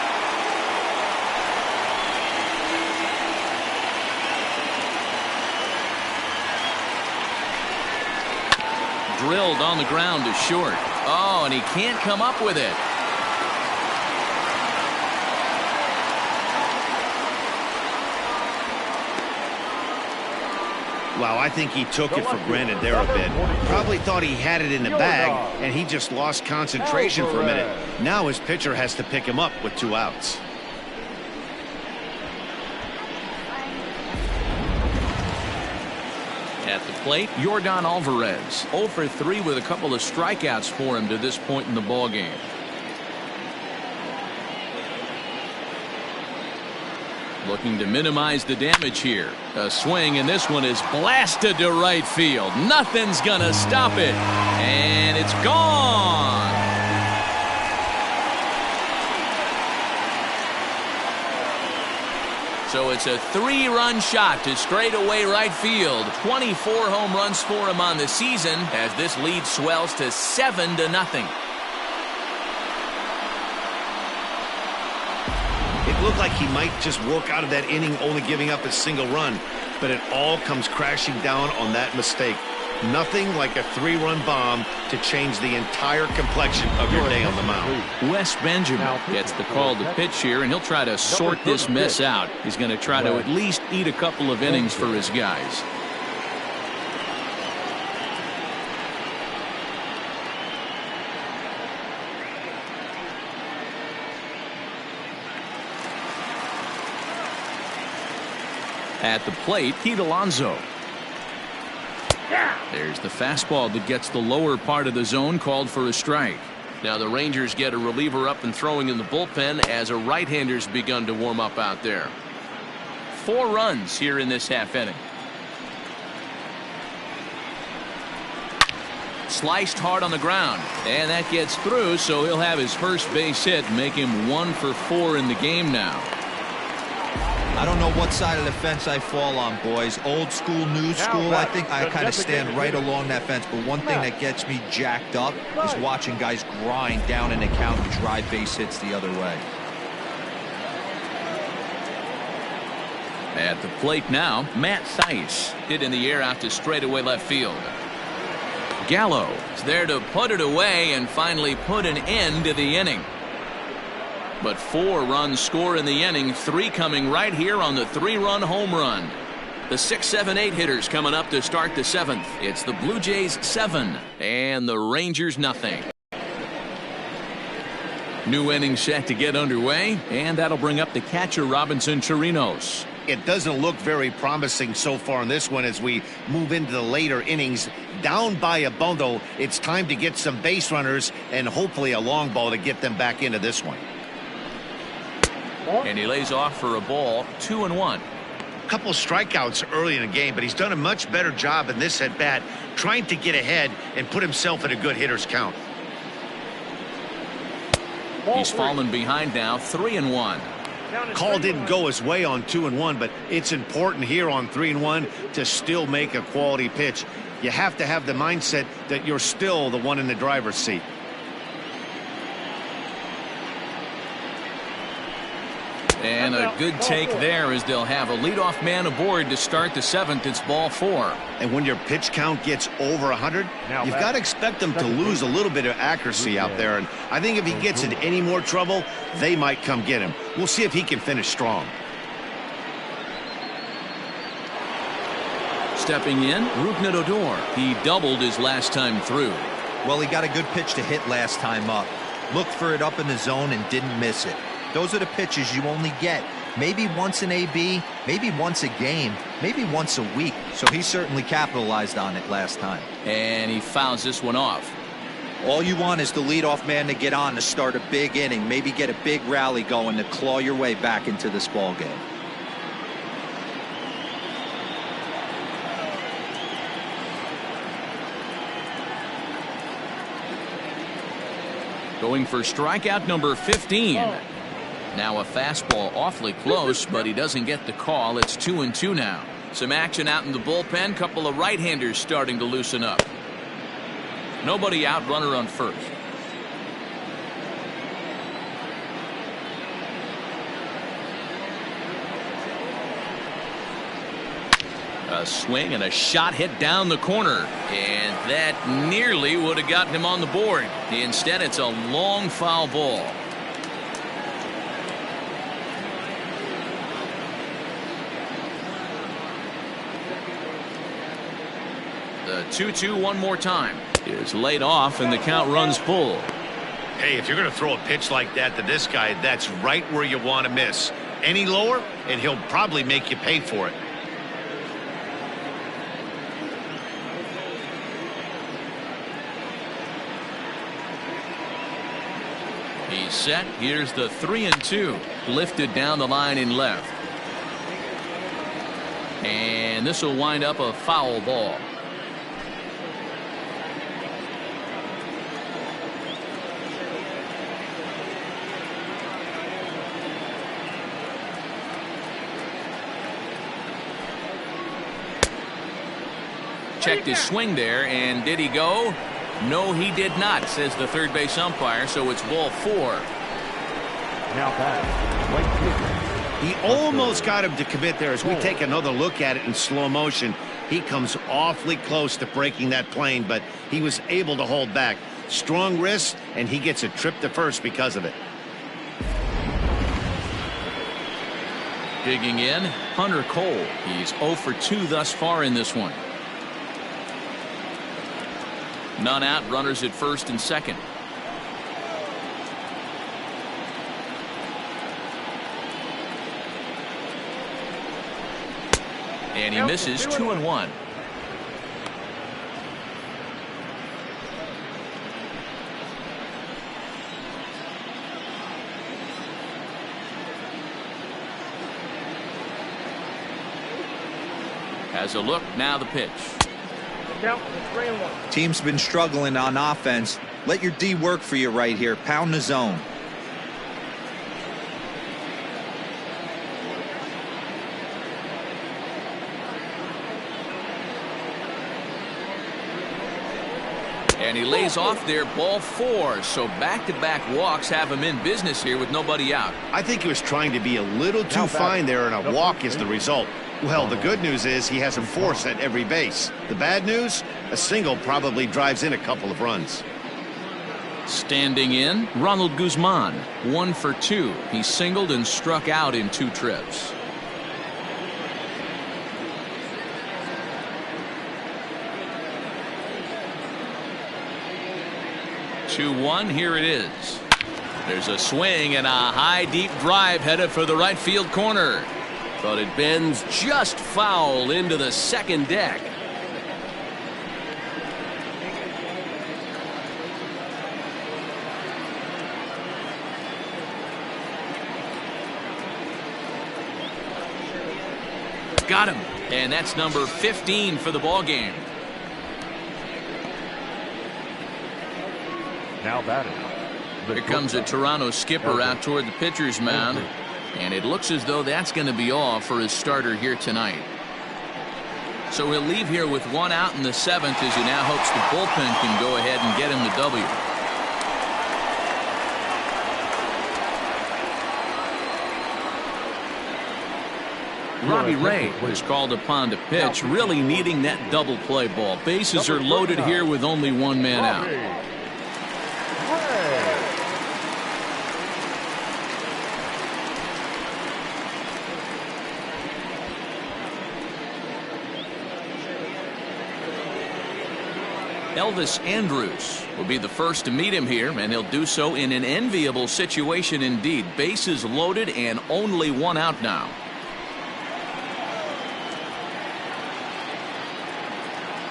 Drilled on the ground to short. Oh, and he can't come up with it. Wow, I think he took it for granted there a bit. Probably thought he had it in the bag, and he just lost concentration for a minute. Now his pitcher has to pick him up with 2 outs. At the plate, Yordan Alvarez. 0 for 3 with a couple of strikeouts for him to this point in the ballgame. Looking to minimize the damage here. A swing, and this one is blasted to right field. Nothing's gonna stop it. And it's gone. So it's a 3-run shot to straightaway right field. 24 home runs for him on the season as this lead swells to 7-0. It looked like he might just walk out of that inning only giving up a single run, but it all comes crashing down on that mistake. Nothing like a 3-run bomb to change the entire complexion of your day on the mound. Wes Benjamin gets the call to pitch here, and he'll try to sort this mess out. He's going to try to at least eat a couple of innings for his guys. At the plate, Pete Alonso. There's the fastball that gets the lower part of the zone, called for a strike. Now the Rangers get a reliever up and throwing in the bullpen as a right-hander's begun to warm up out there. 4 runs here in this half inning. Sliced hard on the ground, and that gets through, so he'll have his first base hit, make him 1 for 4 in the game now. I don't know what side of the fence I fall on, boys. Old school, new school. I think I kind of stand right along that fence. But one thing that gets me jacked up is watching guys grind down in the count and drive base hits the other way. At the plate now, Matt Thaiss. Hit in the air out to straightaway left field. Gallo is there to put it away and finally put an end to the inning. But 4 runs score in the inning, 3 coming right here on the 3-run home run. The 6, 7, 8 hitters coming up to start the 7th. It's the Blue Jays 7 and the Rangers nothing. New inning set to get underway, and that'll bring up the catcher Robinson Chirinos. It doesn't look very promising so far in this one as we move into the later innings. Down by a bundle, it's time to get some base runners and hopefully a long ball to get them back into this one. And he lays off for a ball, 2-1. A couple strikeouts early in the game, but he's done a much better job in this at bat trying to get ahead and put himself in a good hitter's count. He's fallen behind now, 3-1. Call didn't go his way on 2-1, but it's important here on 3-1 to still make a quality pitch. You have to have the mindset that you're still the one in the driver's seat. And a good take there as they'll have a leadoff man aboard to start the 7th. It's ball 4. And when your pitch count gets over 100, you've got to expect them to lose a little bit of accuracy out there. And I think if he gets in any more trouble, they might come get him. We'll see if he can finish strong. Stepping in, Rougned Odor. He doubled his last time through. Well, he got a good pitch to hit last time up. Looked for it up in the zone and didn't miss it. Those are the pitches you only get maybe once in AB, maybe once a game, maybe once a week. So he certainly capitalized on it last time. And he fouls this one off. All you want is the leadoff man to get on to start a big inning, maybe get a big rally going to claw your way back into this ball game. Going for strikeout number 15. Now a fastball awfully close, but he doesn't get the call. It's 2-2 now. Some action out in the bullpen. Couple of right-handers starting to loosen up. Nobody out, runner on first. A swing and a shot hit down the corner, and that nearly would have gotten him on the board. Instead, it's a long foul ball. The 2-2 one more time is laid off, and the count runs full. Hey, if you're going to throw a pitch like that to this guy, that's right where you want to miss. Any lower, and he'll probably make you pay for it. He's set. Here's the 3-2. Lifted down the line in left. And this will wind up a foul ball. Checked his swing there, and did he go? No, he did not, says the third base umpire, so it's ball 4. Now back, Blake Snell. He almost got him to commit there. As we take another look at it in slow motion, he comes awfully close to breaking that plane, but he was able to hold back. Strong wrist, and he gets a trip to first because of it. Digging in, Hunter Cole. He's 0 for 2 thus far in this one. None out, runners at first and second. And he misses 2-1. Has a look, now the pitch. Team's been struggling on offense. Let your D work for you right here. Pound the zone. And he lays off there, ball 4. So back-to-back walks have him in business here with nobody out. I think he was trying to be a little too fine there, and a walk is the result. Well, the good news is he has a force at every base. The bad news, a single probably drives in a couple of runs. Standing in, Ronald Guzman, 1 for 2. He singled and struck out in 2 trips. Two-1, here it is. There's a swing and a high deep drive headed for the right field corner. But it bends just foul into the second deck. Got him. And that's number 15 for the ball game. Now batting. Here comes a Toronto skipper out toward the pitcher's mound. And it looks as though that's going to be all for his starter here tonight. So he'll leave here with 1 out in the 7th as he now hopes the bullpen can go ahead and get him the W. Robbie Ray was called upon to pitch, really needing that double play ball. Bases are loaded here with only 1 man out. Elvis Andrus will be the first to meet him here, and he'll do so in an enviable situation indeed. Bases loaded and only 1 out now.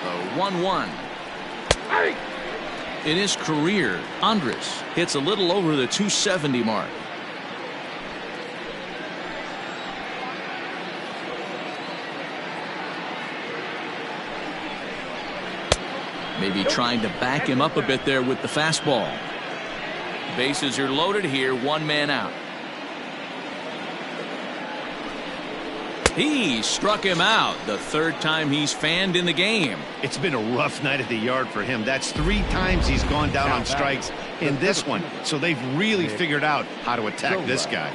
The 1-1. In his career, Andrus hits a little over the 270 mark. Maybe trying to back him up a bit there with the fastball. Bases are loaded here, 1 man out. He struck him out, the 3rd time he's fanned in the game. It's been a rough night at the yard for him. That's 3 times he's gone down on strikes in this one. So they've really figured out how to attack this guy.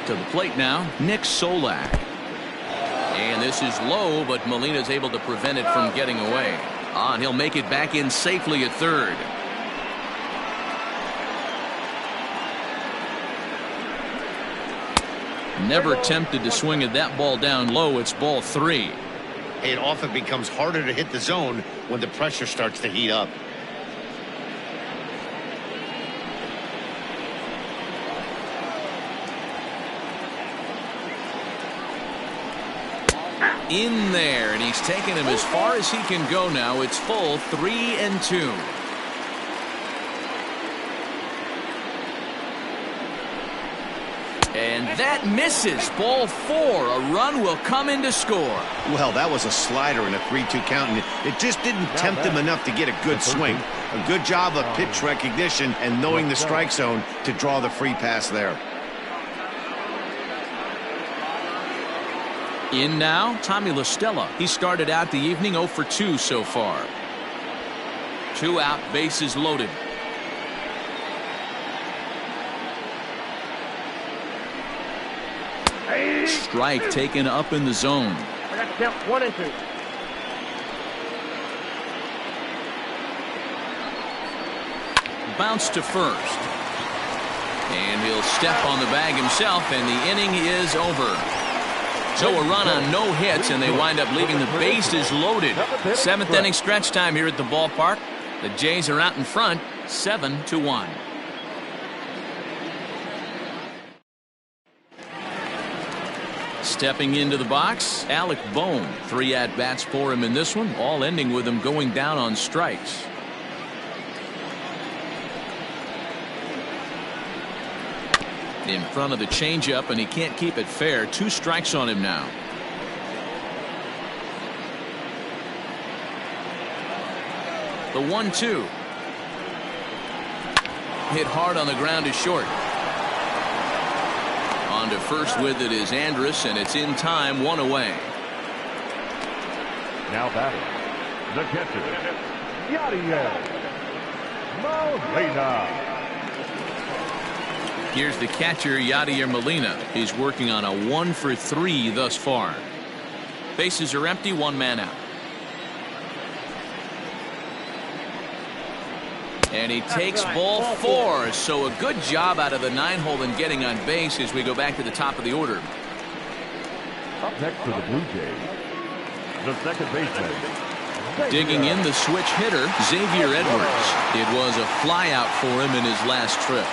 To the plate now, Nick Solak. And this is low, but Molina's able to prevent it from getting away. And he'll make it back in safely at 3rd. Never tempted to swing at that ball down low. It's ball 3. It often becomes harder to hit the zone when the pressure starts to heat up. In there, and he's taken him as far as he can go now. It's full, 3-2. And that misses. Ball 4. A run will come in to score. Well, that was a slider in a 3-2 count, and it just didn't tempt him enough to get a good swing. A good job of pitch recognition and knowing the strike zone to draw the free pass there. In now, Tommy La Stella. He started out the evening 0 for 2 so far. 2 out, bases loaded. Strike taken up in the zone. I got to count 1 and 2. Bounce to first. And he'll step on the bag himself, and the inning is over. So a run on no hits, and they wind up leaving the bases loaded. 7th inning stretch time here at the ballpark. The Jays are out in front, 7-1. Stepping into the box, Alec Bohm. 3 at-bats for him in this one, all ending with him going down on strikes. In front of the changeup, and he can't keep it fair. 2 strikes on him now. The 1-2. Hit hard on the ground to short. On to first with it is Andrus, and it's in time, 1 away. Now batting, the catcher, Yadier Molina. Here's the catcher, Yadier Molina. He's working on a 1 for 3 thus far. Bases are empty, 1 man out. And he takes ball 4. So a good job out of the 9-hole in getting on base as we go back to the top of the order. Up next for the Blue Jays, the second baseman. Digging in the switch hitter, Xavier Edwards. It was a flyout for him in his last trip.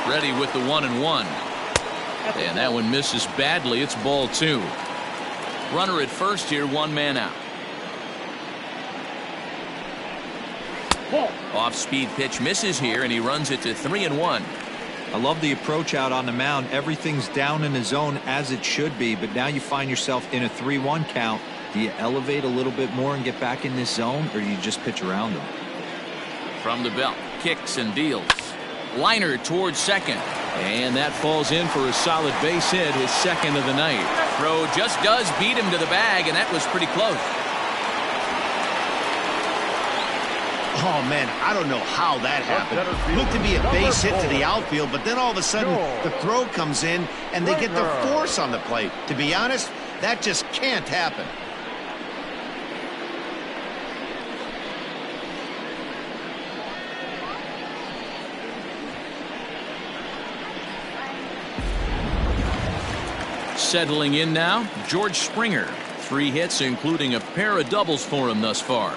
Ready with the 1-1. And that one misses badly. It's ball 2. Runner at first here, 1 man out. Off-speed pitch misses here, and he runs it to 3-1. I love the approach out on the mound. Everything's down in the zone as it should be, but now you find yourself in a 3-1 count. Do you elevate a little bit more and get back in this zone, or do you just pitch around them? From the belt, kicks and deals. Liner towards second, and that falls in for a solid base hit, his second of the night. Throw just does beat him to the bag, and that was pretty close. Oh, man, I don't know how that happened. Looked to be a base hit to the outfield, but then all of a sudden the throw comes in, and they get the force on the plate. To be honest, that just can't happen. Settling in now, George Springer. 3 hits, including a pair of doubles for him thus far.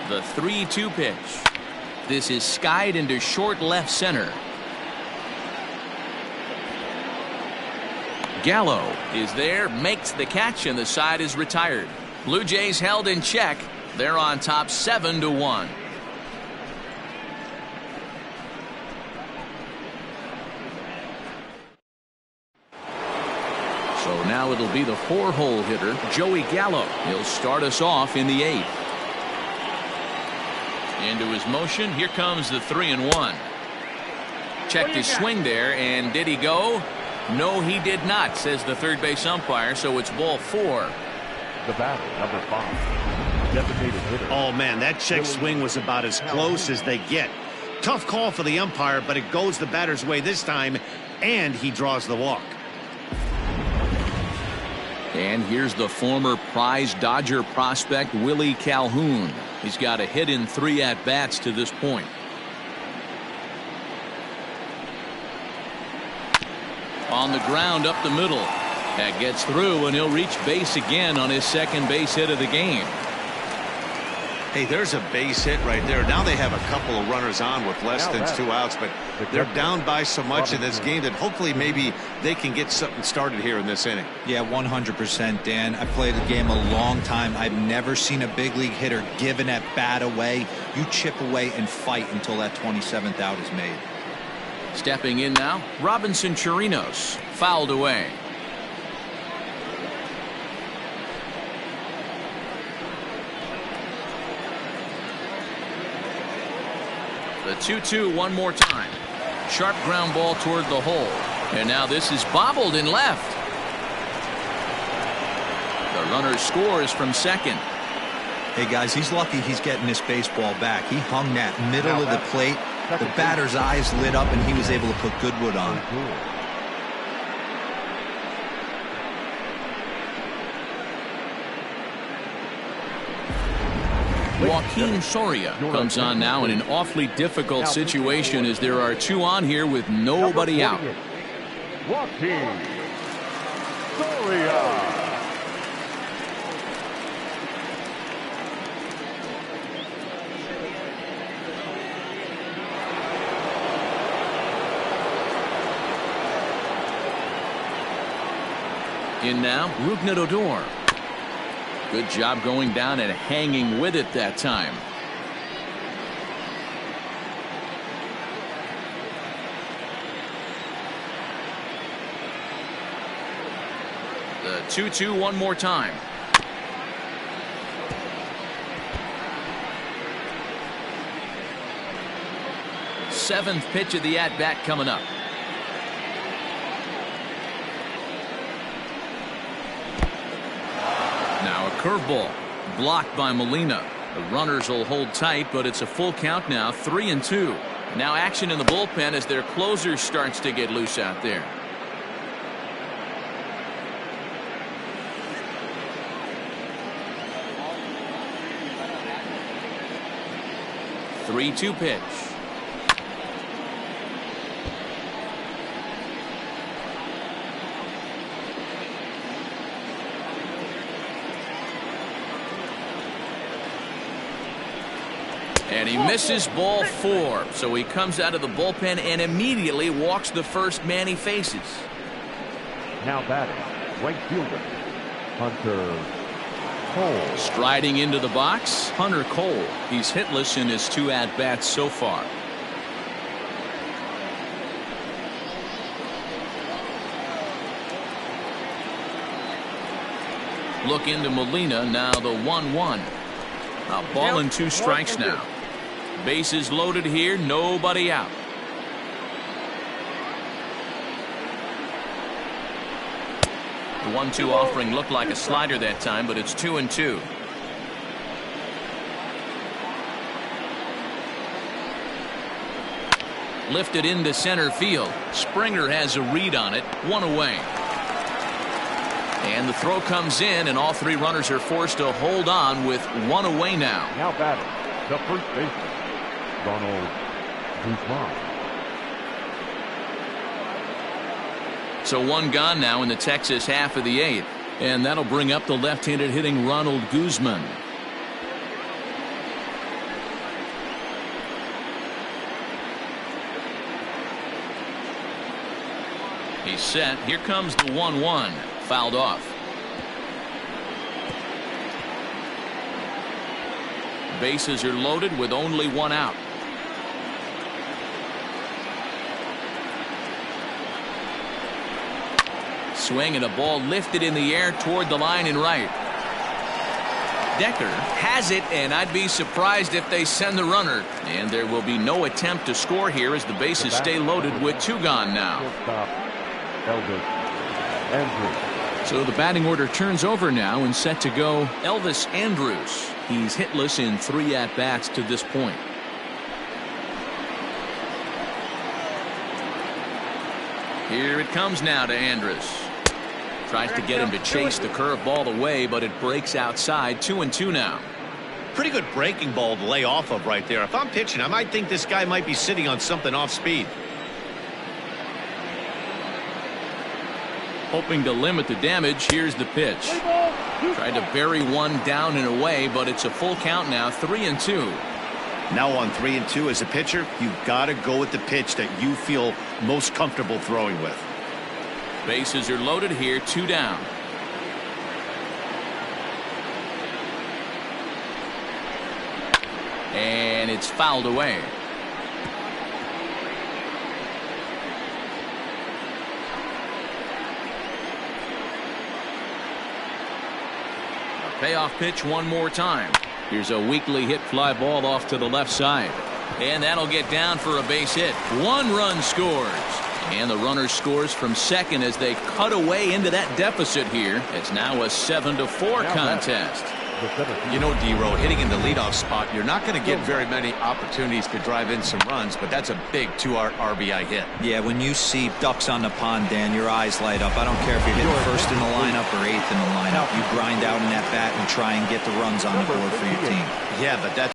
The 3-2 pitch. This is skied into short left center. Gallo is there, makes the catch, and the side is retired. Blue Jays held in check. They're on top 7-1. So now it'll be the 4-hole hitter, Joey Gallo. He'll start us off in the 8th. Into his motion. Here comes the 3-1. Checked his swing there, and did he go? No, he did not, says the third base umpire, so it's ball 4. The batter, number 5. Designated hitter. Oh, man, that check swing was about as close as they get. Tough call for the umpire, but it goes the batter's way this time, and he draws the walk. And here's the former prize Dodger prospect, Willie Calhoun. He's got a hit in 3 at-bats to this point. On the ground up the middle. That gets through, and he'll reach base again on his second base hit of the game. Hey, there's a base hit right there. Now they have a couple of runners on with less than 2 outs, but they're down by so much in this game that hopefully maybe they can get something started here in this inning. Yeah, 100%, Dan. I played the game a long time. I've never seen a big league hitter give an at-bat away. You chip away and fight until that 27th out is made. Stepping in now, Robinson Chirinos. Fouled away. The 2-2 one more time. Sharp ground ball toward the hole. And now this is bobbled in left. The runner scores from second. Hey, guys, he's lucky he's getting this baseball back. He hung that middle of the plate. The batter's eyes lit up, and he was able to put Goodwood on. Joaquin Soria comes on now in an awfully difficult situation as there are two on here with nobody out. Joaquin Soria. In now, Rougned Odor. Good job going down and hanging with it that time. The 2-2 one more time. Seventh pitch of the at-bat coming up. Now a curveball blocked by Molina. The runners will hold tight, but it's a full count now, 3-2. Now action in the bullpen as their closer starts to get loose out there. The 3-2 pitch. And he misses ball 4. So he comes out of the bullpen and immediately walks the first man he faces. Now batting, right fielder, Hunter Cole. Striding into the box, Hunter Cole. He's hitless in his 2 at-bats so far. Look into Molina, now the 1-1. A ball and 2 strikes now. Bases loaded here, nobody out. The 1-2 offering looked like a slider that time, but it's 2-2. Lifted into center field. Springer has a read on it, 1 away. And the throw comes in, and all 3 runners are forced to hold on with 1 away now. Now batting, the first baseman, Ronald Guzman. So 1 gone now in the Texas half of the 8th. And that'll bring up the left-handed hitting Ronald Guzman. He's set. Here comes the 1-1. Fouled off. Bases are loaded with only 1 out. Swing and a ball lifted in the air toward the line and right. Decker has it, and I'd be surprised if they send the runner. And there will be no attempt to score here as the bases stay loaded with 2 gone now. Elvis Andrus. So the batting order turns over now and set to go Elvis Andrus. He's hitless in 3 at-bats to this point. Here it comes now to Andrus. Tries to get him to chase the curveball away, but it breaks outside. 2-2 now. Pretty good breaking ball to lay off of right there. If I'm pitching, I might think this guy might be sitting on something off speed. Hoping to limit the damage, here's the pitch. Tried to bury one down and away, but it's a full count now, 3-2. Now on 3-2 as a pitcher, you've got to go with the pitch that you feel most comfortable throwing with. Bases are loaded here, 2 down. And it's fouled away. A payoff pitch one more time. Here's a weakly hit fly ball off to the left side. And that'll get down for a base hit. 1 run scores. And the runner scores from second as they cut away into that deficit here. It's now a 7-4 contest. You know, D-Row, hitting in the leadoff spot, you're not going to get very many opportunities to drive in some runs, but that's a big 2 RBI hit. Yeah, when you see ducks on the pond, Dan, your eyes light up. I don't care if you're hitting first in the lineup or 8th in the lineup. You grind out in that bat and try and get the runs on the board for your team. Yeah, but that's